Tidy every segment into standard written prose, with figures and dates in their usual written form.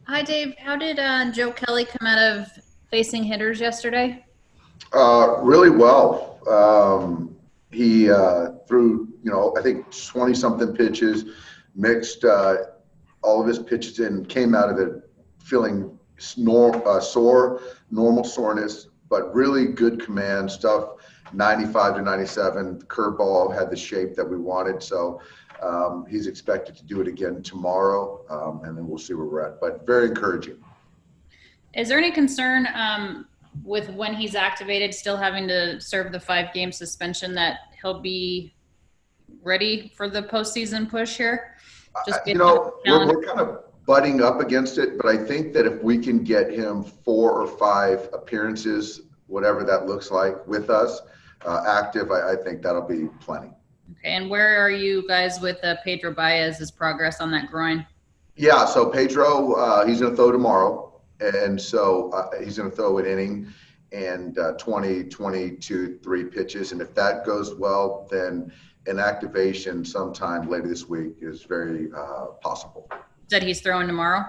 Hi, Dave. How did Joe Kelly come out of facing hitters yesterday? Really well. He threw, I think 20 something pitches, mixed all of his pitches in, came out of it feeling sore, normal soreness, but really good command stuff. 95 to 97, curveball had the shape that we wanted. So he's expected to do it again tomorrow, and then we'll see where we're at. But very encouraging. Is there any concern with when he's activated, still having to serve the 5 game suspension, that he'll be ready for the postseason push here? Just based on the calendar. We're kind of butting up against it, but I think that if we can get him 4 or 5 appearances, whatever that looks like, with us active, I think that'll be plenty. Okay, and where are you guys with Pedro Baez's progress on that groin? Yeah, so Pedro, he's going to throw tomorrow, and so he's going to throw an inning and 20, 22, 3 pitches, and if that goes well, then an activation sometime later this week is very possible. Said he's throwing tomorrow?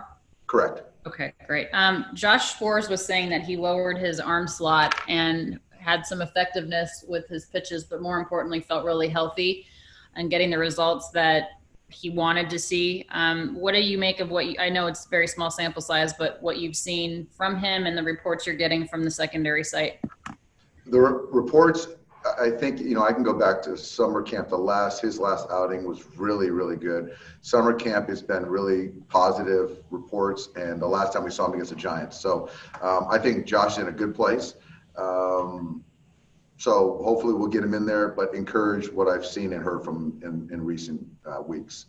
Correct. Okay, great. Josh Sborz was saying that he lowered his arm slot and had some effectiveness with his pitches, but more importantly, felt really healthy and getting the results that he wanted to see. What do you make of I know it's very small sample size, but what you've seen from him and the reports you're getting from the secondary site? The reports, I think, I can go back to summer camp. His last outing was really, really good. Summer camp has been really positive reports, and the last time we saw him against the Giants. So I think Josh is in a good place. So hopefully we'll get him in there, but encourage what I've seen and heard from in recent weeks.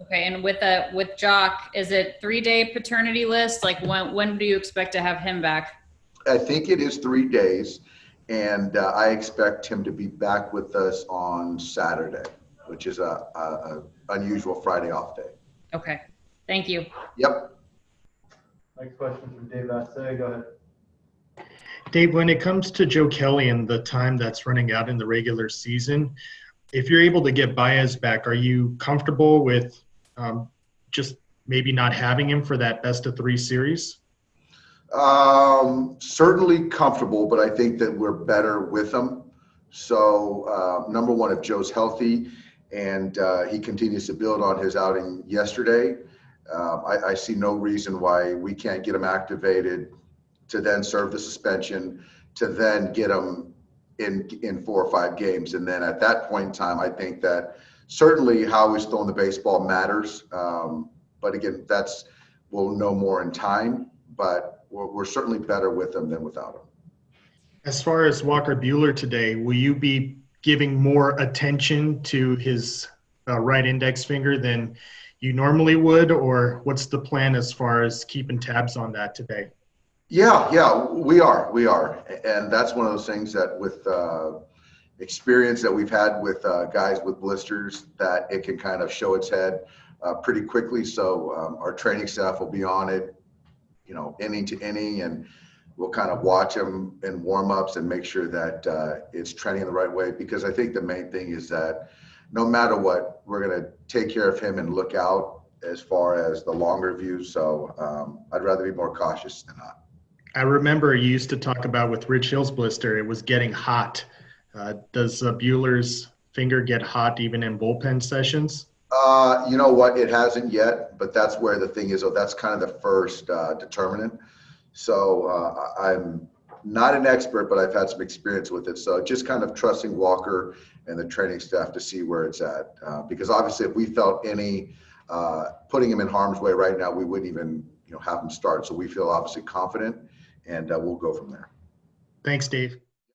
Okay, and with Joc, is it 3-day paternity list? Like when do you expect to have him back? I think it is 3 days, and I expect him to be back with us on Saturday, which is a unusual Friday off day. Okay, thank you. Yep. Next question from Dave Assay. Go ahead. Dave, when it comes to Joe Kelly and the time that's running out in the regular season, if you're able to get Baez back, are you comfortable with just maybe not having him for that best-of-3 series? Certainly comfortable, but I think that we're better with him. So number one, if Joe's healthy and he continues to build on his outing yesterday, I see no reason why we can't get him activated to then serve the suspension, to then get him in 4 or 5 games. And then at that point in time, I think that certainly how he's throwing the baseball matters. But again, we'll know more in time, but we're certainly better with him than without him. As far as Walker Buehler today, will you be giving more attention to his right index finger than you normally would, or what's the plan as far as keeping tabs on that today? Yeah, we are. And that's one of those things that with experience that we've had with guys with blisters, that it can kind of show its head pretty quickly. So our training staff will be on it, inning to inning, and we'll kind of watch them in warm-ups and make sure that it's trending the right way. Because I think the main thing is that no matter what, we're going to take care of him and look out as far as the longer view. So I'd rather be more cautious than not. I remember you used to talk about with Rich Hill's blister, it was getting hot. Does Buehler's finger get hot even in bullpen sessions? You know what? It hasn't yet, but that's where the thing is. That's kind of the first determinant. So I'm not an expert, but I've had some experience with it. So just kind of trusting Walker and the training staff to see where it's at. Because obviously if we felt any putting him in harm's way right now, we wouldn't even have him start. So we feel obviously confident, and we'll go from there. Thanks, Dave.